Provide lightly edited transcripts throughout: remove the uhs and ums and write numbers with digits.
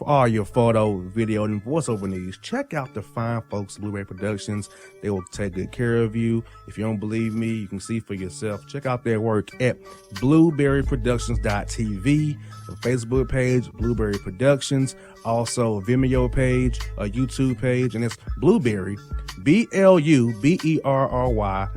all your photo, video, and voiceover needs, check out the fine folks at Blueberry Productions. They will take good care of you. If you don't believe me, you can see for yourself. Check out their work at blueberryproductions.tv, the Facebook page, Blueberry Productions, also a Vimeo page, a YouTube page, and it's Blueberry, BLUBERRY,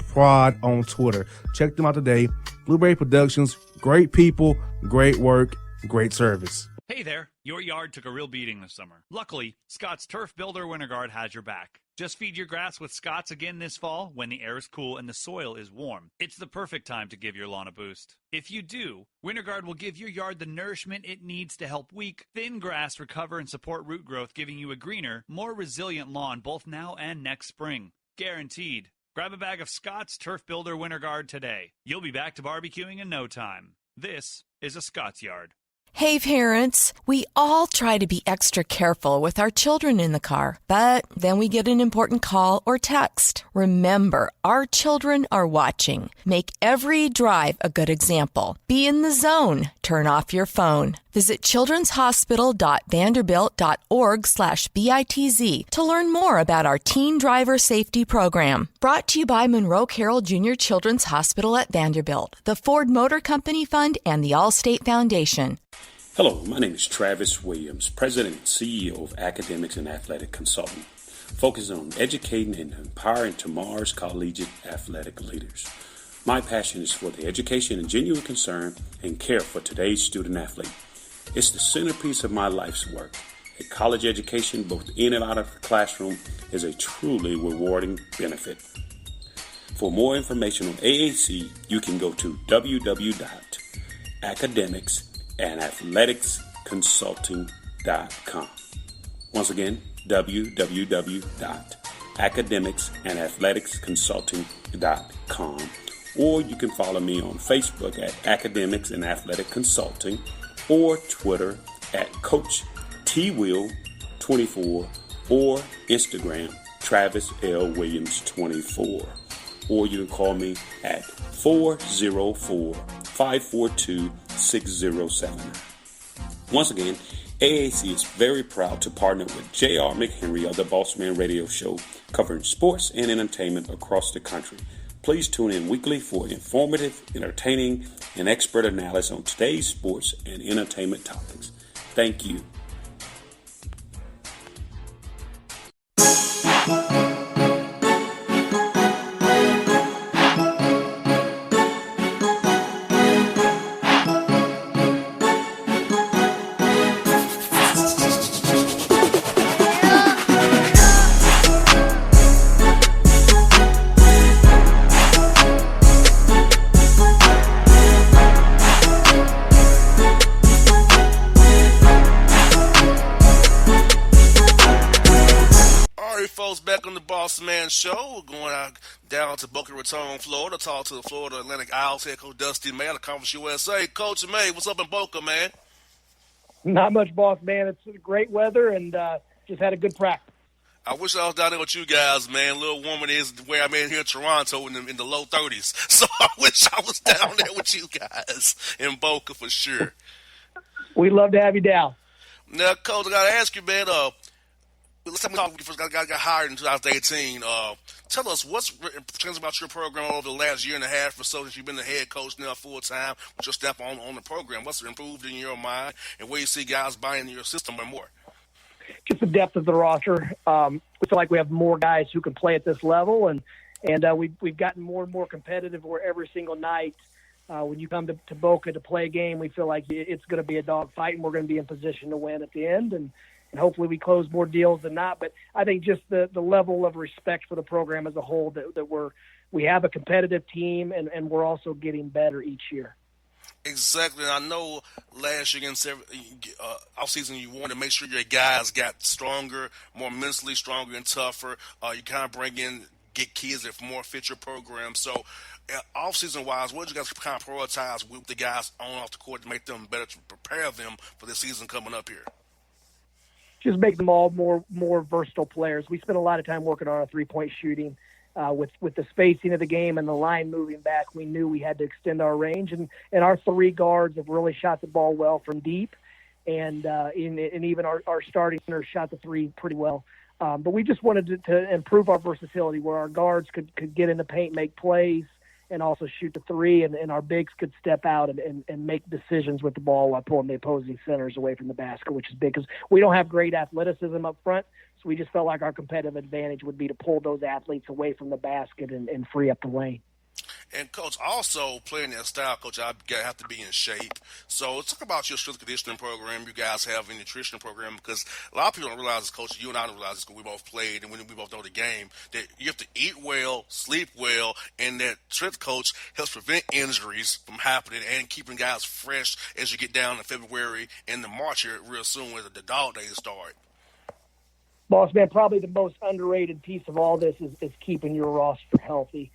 Prod on Twitter. Check them out today. Blueberry Productions, great people, great work, great service. Hey there, your yard took a real beating this summer. Luckily, Scott's Turf Builder Winter Guard has your back. Just feed your grass with Scott's again this fall when the air is cool and the soil is warm. It's the perfect time to give your lawn a boost. If you do, Winter Guard will give your yard the nourishment it needs to help weak, thin grass recover and support root growth, giving you a greener, more resilient lawn both now and next spring. Guaranteed. Grab a bag of Scott's Turf Builder Winter Guard today. You'll be back to barbecuing in no time. This is a Scott's Yard. Hey parents, we all try to be extra careful with our children in the car, but then we get an important call or text. Remember, our children are watching. Make every drive a good example. Be in the zone. Turn off your phone. Visit childrenshospital.vanderbilt.org/BITZ to learn more about our teen driver safety program. Brought to you by Monroe Carroll Jr. Children's Hospital at Vanderbilt, the Ford Motor Company Fund, and the Allstate Foundation. Hello, my name is Travis Williams, President and CEO of Academics and Athletic Consulting, focusing on educating and empowering tomorrow's collegiate athletic leaders. My passion is for the education and genuine concern and care for today's student athlete. It's the centerpiece of my life's work. A college education, both in and out of the classroom, is a truly rewarding benefit. For more information on AAC, you can go to www.academicsandathleticsconsulting.com. Once again, www.academicsandathleticsconsulting.com. Or you can follow me on Facebook at Academics and Athletic Consulting, or Twitter at Coach TWill24, or Instagram Travis L. Williams 24. Or you can call me at 404-542-6079. Once again, AAC is very proud to partner with J.R. McHenry of the Bossman Radio Show, covering sports and entertainment across the country. Please tune in weekly for informative, entertaining, and expert analysis on today's sports and entertainment topics. Thank you. Bossman Show. We're going down to Boca Raton, Florida, talk to the Florida Atlantic Owls head coach Dusty May of the Conference USA. Coach May, what's up in Boca, man? Not much, boss, man. It's great weather and just had a good practice. I wish I was down there with you guys, man. A little warmer than where I'm in here in Toronto in the low 30s. So I wish I was down there with you guys in Boca for sure. We'd love to have you down. Now, Coach, I got to ask you, man, last time we talked when you first got hired in 2018, tell us what's changed about your program over the last year and a half or so since you've been the head coach now full-time with your step on the program. What's improved in your mind and where you see guys buying into your system and more? Just the depth of the roster. We feel like we have more guys who can play at this level, and we've gotten more and more competitive where every single night when you come to Boca to play a game, we feel like it's going to be a dogfight and we're going to be in position to win at the end. And hopefully we close more deals than not. But I think just the level of respect for the program as a whole, that we have a competitive team and we're also getting better each year. Exactly. And I know last year against offseason you wanted to make sure your guys got stronger, more mentally stronger and tougher. You kind of get kids that more fit your program. So offseason wise, what did you guys kind of prioritize with the guys on and off the court to make them better, to prepare them for the season coming up here? Just make them all more versatile players. We spent a lot of time working on our three-point shooting. With the spacing of the game and the line moving back, we knew we had to extend our range. And our three guards have really shot the ball well from deep. and even our starting center shot the three pretty well. But we just wanted to improve our versatility where our guards could get in the paint, make plays, and also shoot the three, and our bigs could step out and make decisions with the ball while pulling the opposing centers away from the basket, which is big because we don't have great athleticism up front. So we just felt like our competitive advantage would be to pull those athletes away from the basket and free up the lane. And, Coach, also playing that style, Coach, I have to be in shape. So let's talk about your strength conditioning program you guys have, a nutrition program, because a lot of people don't realize this, Coach. You and I don't realize this because we both played and we both know the game, that you have to eat well, sleep well, and that strength coach helps prevent injuries from happening and keeping guys fresh as you get down to February and the March here real soon when the dog days start. Bossman, probably the most underrated piece of all this is keeping your roster healthy.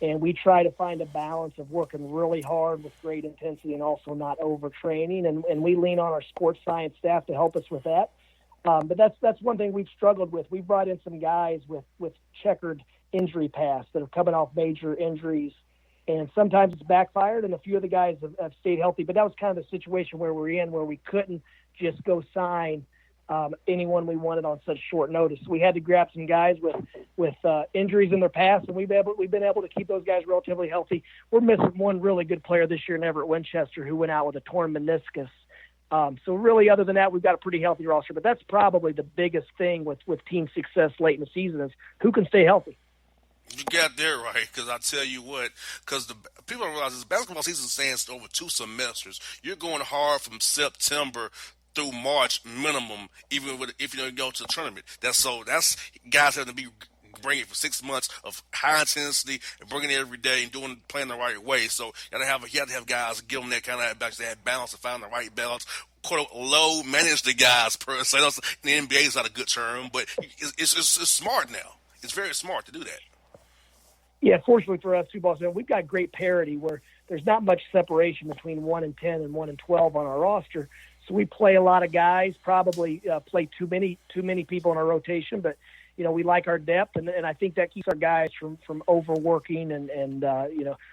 And we try to find a balance of working really hard with great intensity and also not overtraining. And we lean on our sports science staff to help us with that. But that's one thing we've struggled with. We've brought in some guys with checkered injury paths that are coming off major injuries. And sometimes it's backfired, and a few of the guys have stayed healthy. But that was kind of the situation where we're in, where we couldn't just go sign anyone we wanted on such short notice. We had to grab some guys with injuries in their past, and we've been able to keep those guys relatively healthy. We're missing one really good player this year in Everett Winchester who went out with a torn meniscus. So really, other than that, we've got a pretty healthy roster. But that's probably the biggest thing with team success late in the season is who can stay healthy. You got that right, because I tell you what, because the people don't realize this basketball season stands over 2 semesters. You're going hard from September through March minimum, even if you don't go to the tournament. That's guys have to be bringing it for 6 months of high intensity and bringing it every day and playing the right way. So you have to have guys give them that kind of that balance and find the right balance. Quote low manage the guys per se. The NBA is not a good term, but it's smart now. It's very smart to do that. Yeah, fortunately for us too, Bossman, we've got great parity where there's not much separation between 1 and 10 and 1 and 12 on our roster. So we play a lot of guys, probably play too many people in our rotation, but we like our depth, and I think that keeps our guys from overworking, and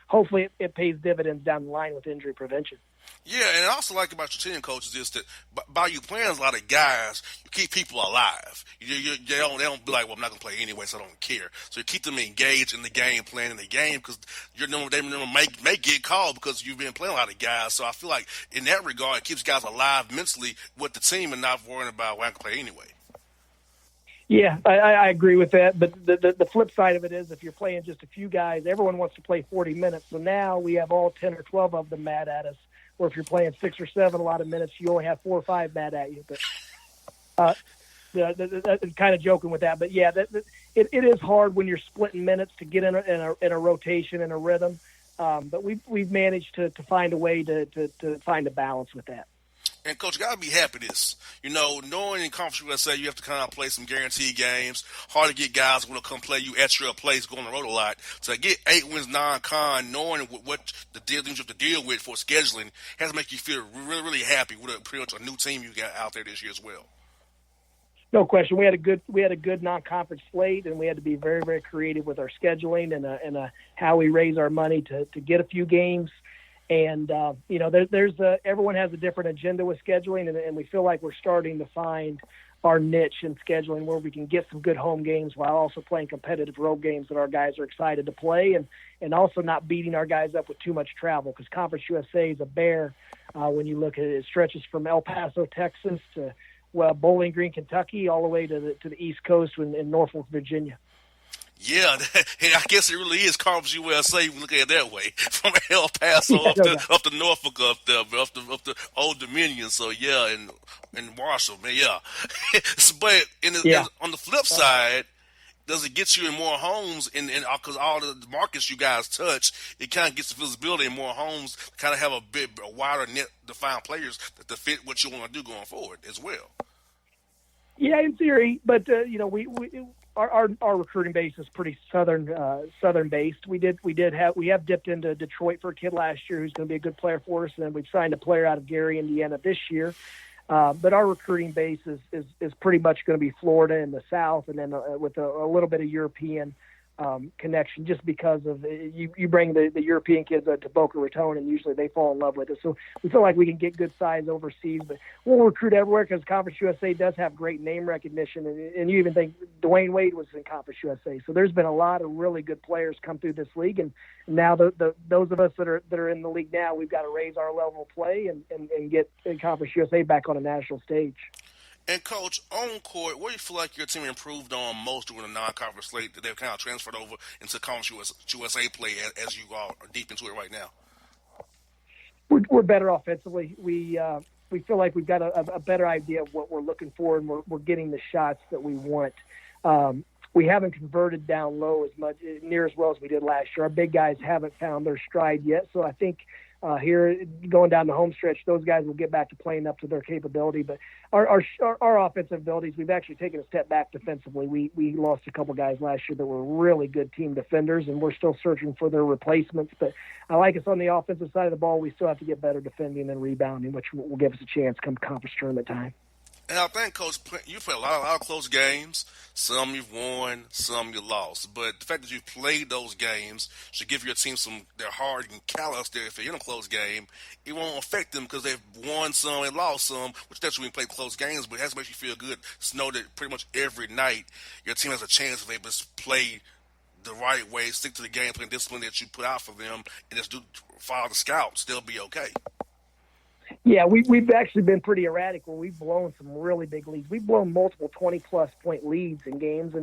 hopefully it pays dividends down the line with injury prevention. Yeah, and I also like about your team, coaches, is that by you playing a lot of guys, you keep people alive. They don't be like, well, I'm not going to play anyway, so I don't care. So you keep them engaged in the game, playing in the game, because they may get called because you've been playing a lot of guys. So I feel like in that regard, it keeps guys alive mentally with the team and not worrying about, well, I can play anyway. Yeah, I agree with that. But the flip side of it is if you're playing just a few guys, everyone wants to play 40 minutes. So now we have all 10 or 12 of them mad at us. Or if you're playing 6 or 7 a lot of minutes, you only have 4 or 5 mad at you. But kind of joking with that. But yeah, it is hard when you're splitting minutes to get in a rotation and a rhythm. But we've managed to find a way to find a balance with that. And, Coach, you got to be happy this. Knowing in Conference USA you have to kind of play some guaranteed games. Hard to get guys who will come play you at your place, go on the road a lot. So to get 8 wins non-con, knowing what the things you have to deal with for scheduling has to make you feel really, really happy with pretty much a new team you got out there this year as well. No question. We had a good non-conference slate, and we had to be very, very creative with our scheduling and how we raise our money to get a few games. And, there's everyone has a different agenda with scheduling, and we feel like we're starting to find our niche in scheduling where we can get some good home games while also playing competitive road games that our guys are excited to play, and also not beating our guys up with too much travel, because Conference USA is a bear when you look at it. It stretches from El Paso, Texas to Bowling Green, Kentucky, all the way to the East Coast in Norfolk, Virginia. Yeah, I guess it really is Conference USA. You look at it that way, from El Paso up to Norfolk, up the Old Dominion. So yeah, and Marshall, man, yeah. But on the flip side, does it get you in more homes? And because all the markets you guys touch, it kind of gets the visibility in more homes. Kind of have a wider net to find players that fit what you want to do going forward as well. Yeah, in theory, but Our recruiting base is pretty southern based. We have dipped into Detroit for a kid last year who's going to be a good player for us, and then we've signed a player out of Gary, Indiana this year. But our recruiting base is pretty much going to be Florida in the South, and then with a little bit of European connection, just because of you bring the European kids to Boca Raton, and usually they fall in love with it. So we feel like we can get good size overseas, but we'll recruit everywhere because Conference USA does have great name recognition. And you even think Dwayne Wade was in Conference USA. So there's been a lot of really good players come through this league. And now those of us that are in the league now, we've got to raise our level of play and get Conference USA back on a national stage. And, Coach, on court, what do you feel like your team improved on most during the non-conference slate that they've kind of transferred over into Conference USA play as you are deep into it right now? We're better offensively. We feel like we've got a better idea of what we're looking for, and we're getting the shots that we want. We haven't converted down low near as well as we did last year. Our big guys haven't found their stride yet, so I think here going down the home stretch, those guys will get back to playing up to their capability. But our offensive abilities, we've actually taken a step back defensively. We lost a couple guys last year that were really good team defenders, and we're still searching for their replacements. But I like us on the offensive side of the ball. We still have to get better defending and rebounding, which will give us a chance come conference tournament time. And I think, Coach, you've played a lot of close games. Some you've won, some you lost. But the fact that you've played those games should give your team they're hard and callous there if they're in a close game. It won't affect them because they've won some and lost some, which that's when you play close games. But it has to make you feel good to know that pretty much every night your team has a chance if they just play the right way, stick to the game plan discipline that you put out for them, and just follow the scouts. They'll be okay. Yeah, we've actually been pretty erratic where we've blown some really big leads. We've blown multiple 20-plus point leads in games,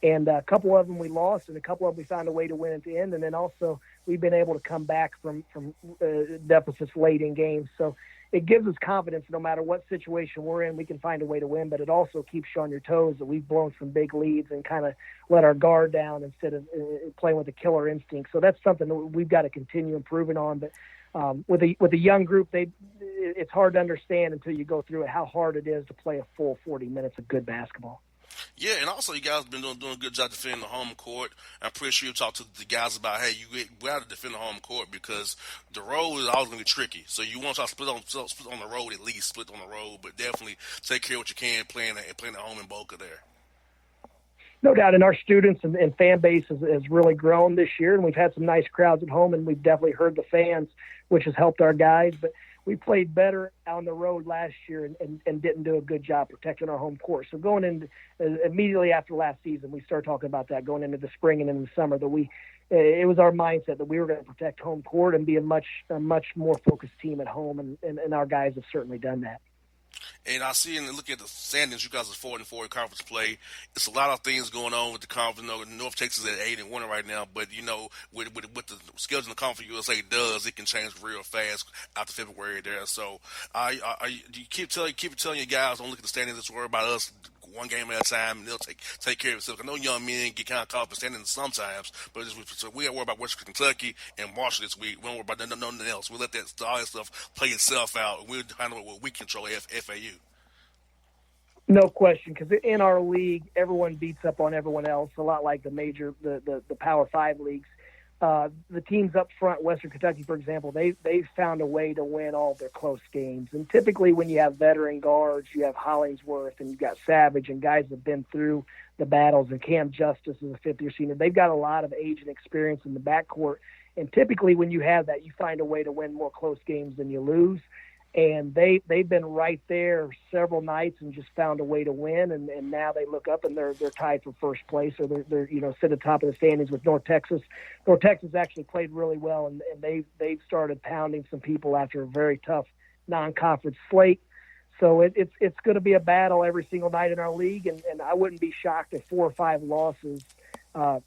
and a couple of them we lost, and a couple of them we found a way to win at the end. And then also we've been able to come back from deficits late in games. So it gives us confidence no matter what situation we're in, we can find a way to win. But it also keeps you on your toes that we've blown some big leads and kind of let our guard down instead of playing with a killer instinct. So that's something that we've got to continue improving on. But with a young group, it's hard to understand until you go through it how hard it is to play a full 40 minutes of good basketball. Yeah, and also you guys have been doing a good job defending the home court. I'm pretty sure you talked to the guys about, hey, we got to defend the home court because the road is always going to be tricky. So you want to split on the road, at least split on the road, but definitely take care of what you can playing at home in Boca there. No doubt, and our students and fan base has really grown this year, and we've had some nice crowds at home, and we've definitely heard the fans, which has helped our guys. But we played better on the road last year and didn't do a good job protecting our home court. So going into immediately after last season, we started talking about that going into the spring and in the summer, that it was our mindset that we were going to protect home court and be a much more focused team at home, and our guys have certainly done that. And I see, and looking at the standings, you guys are 4-4 in conference play. It's a lot of things going on with the conference. North Texas is at 8-1 right now, but with the schedule the Conference USA does, it can change real fast after February there. So, do you keep telling your guys, don't look at the standings, just worry about us one game at a time, and they'll take care of themselves. I know young men get kind of caught up in standings sometimes, but so we got to worry about Western Kentucky and Marshall this week. We don't worry about nothing else. We'll let all that stuff play itself out, and we'll handle what we control at FAU. No question, because in our league, everyone beats up on everyone else, a lot like the Power 5 leagues. The teams up front, Western Kentucky, for example, they've found a way to win all their close games. And typically when you have veteran guards, you have Hollingsworth and you've got Savage and guys that have been through the battles, and Cam Justice is a fifth-year senior. They've got a lot of age and experience in the backcourt. And typically when you have that, you find a way to win more close games than you lose. And they've been right there several nights and just found a way to win. And now they look up and they're tied for first place, or they're sit at the top of the standings with North Texas. North Texas actually played really well, and they've started pounding some people after a very tough non-conference slate. So it's going to be a battle every single night in our league, and I wouldn't be shocked if 4 or 5 losses.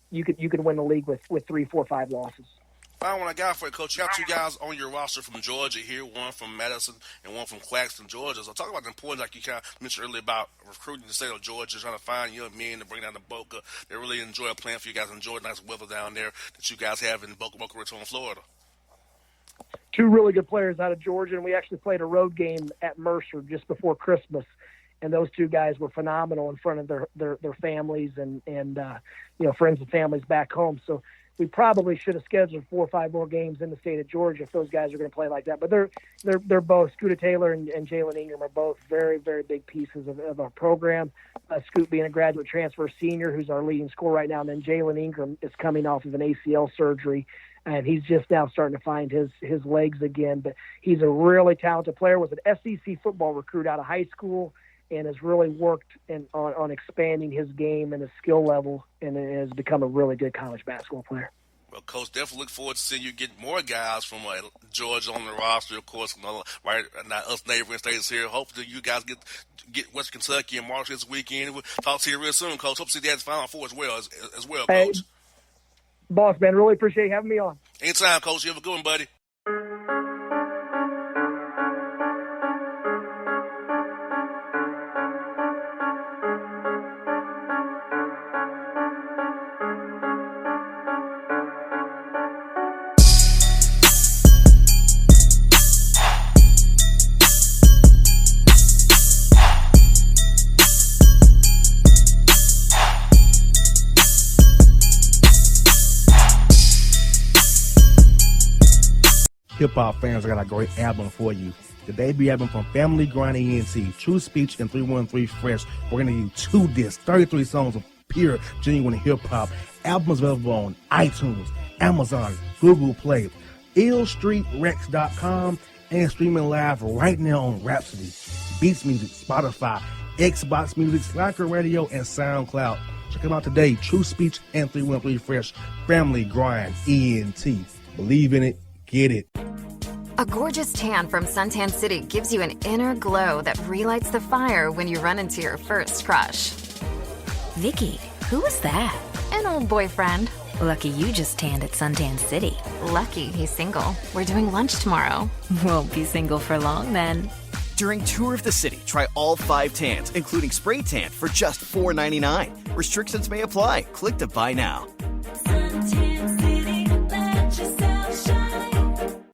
You could win the league with 3, 4, 5 losses. Final one I got for you, Coach. You got 2 guys on your roster from Georgia here, one from Madison and one from Claxton, Georgia. So talk about the importance, like you kind of mentioned earlier, about recruiting the state of Georgia, trying to find young men to bring down to Boca. They really enjoy playing for you guys, enjoy the nice weather down there that you guys have in Boca Raton, Florida. 2 really good players out of Georgia, and we actually played a road game at Mercer just before Christmas. And those 2 guys were phenomenal in front of their families and friends and families back home. So we probably should have scheduled 4 or 5 more games in the state of Georgia if those guys are going to play like that. But they're both, Scooter Taylor and Jalen Ingram are both very, very big pieces of our program. Scoot being a graduate transfer senior who's our leading scorer right now, and then Jalen Ingram is coming off of an ACL surgery, and he's just now starting to find his legs again. But he's a really talented player, was an SEC football recruit out of high school, and has really worked on expanding his game and his skill level, and has become a really good college basketball player. Well, Coach, definitely look forward to seeing you get more guys from Georgia on the roster, of course, right now us neighboring states here. Hopefully you guys get West Kentucky and March this weekend. We'll talk to you real soon, Coach. Hope to see you at the Final Four as well, Coach. Hey, boss, man, really appreciate you having me on. Anytime, Coach. You have a good one, buddy. Hip-hop fans, I got a great album for you. The debut album from Family Grind ENT, True Speech and 313 Fresh. We're going to give you 2 discs, 33 songs of pure, genuine hip-hop. Albums available on iTunes, Amazon, Google Play, illstreetrex.com, and streaming live right now on Rhapsody, Beats Music, Spotify, Xbox Music, Slacker Radio, and SoundCloud. Check them out today, True Speech and 313 Fresh, Family Grind ENT. Believe in it, get it. A gorgeous tan from Suntan City gives you an inner glow that relights the fire when you run into your first crush. Vicky, who was that? An old boyfriend. Lucky you just tanned at Suntan City. Lucky he's single. We're doing lunch tomorrow. Won't be single for long then. During Tour of the City, try all 5 tans, including spray tan, for just $4.99. Restrictions may apply. Click to buy now. Suntan City, let yourself shine.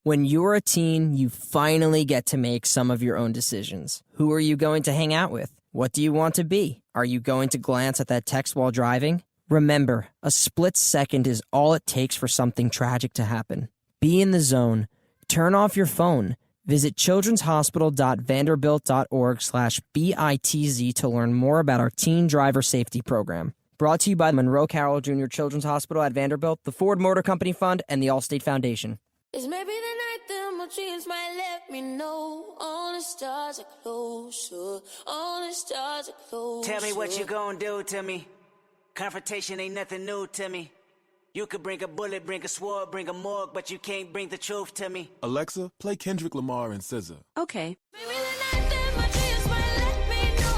When you're a teen, you finally get to make some of your own decisions. Who are you going to hang out with? What do you want to be? Are you going to glance at that text while driving? Remember, a split second is all it takes for something tragic to happen. Be in the zone. Turn off your phone. Visit childrenshospital.vanderbilt.org/BITZ to learn more about our teen driver safety program. Brought to you by Monroe Carroll Jr. Children's Hospital at Vanderbilt, the Ford Motor Company Fund, and the Allstate Foundation. It's maybe the night that my dreams might let me know. All the stars are closer. All the stars are closer. Tell me what you gonna do to me. Confrontation ain't nothing new to me. You could bring a bullet, bring a sword, bring a morgue, but you can't bring the truth to me. Alexa, play Kendrick Lamar and SZA. Okay. Maybe the night that my dreams might let me know.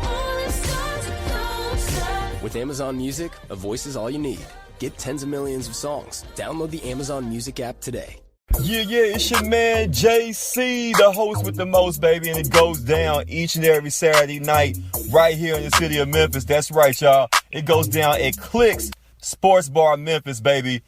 All the stars are closer. With Amazon Music, a voice is all you need. Get tens of millions of songs. Download the Amazon Music app today. Yeah, it's your man JC, the host with the most, baby, and it goes down each and every Saturday night right here in the city of Memphis. That's right, y'all. It goes down at Clicks Sports Bar Memphis, baby.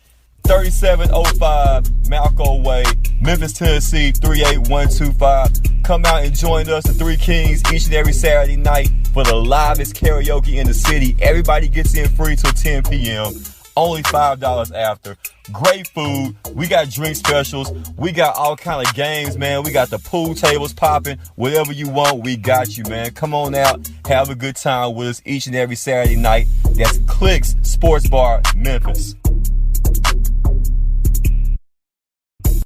3705 Malco Way, Memphis, Tennessee, 38125. Come out and join us, the Three Kings, each and every Saturday night for the livest karaoke in the city. Everybody gets in free till 10 p.m. Only $5 after. Great food. We got drink specials. We got all kind of games, man. We got the pool tables popping. Whatever you want, we got you, man. Come on out. Have a good time with us each and every Saturday night. That's Clicks Sports Bar, Memphis.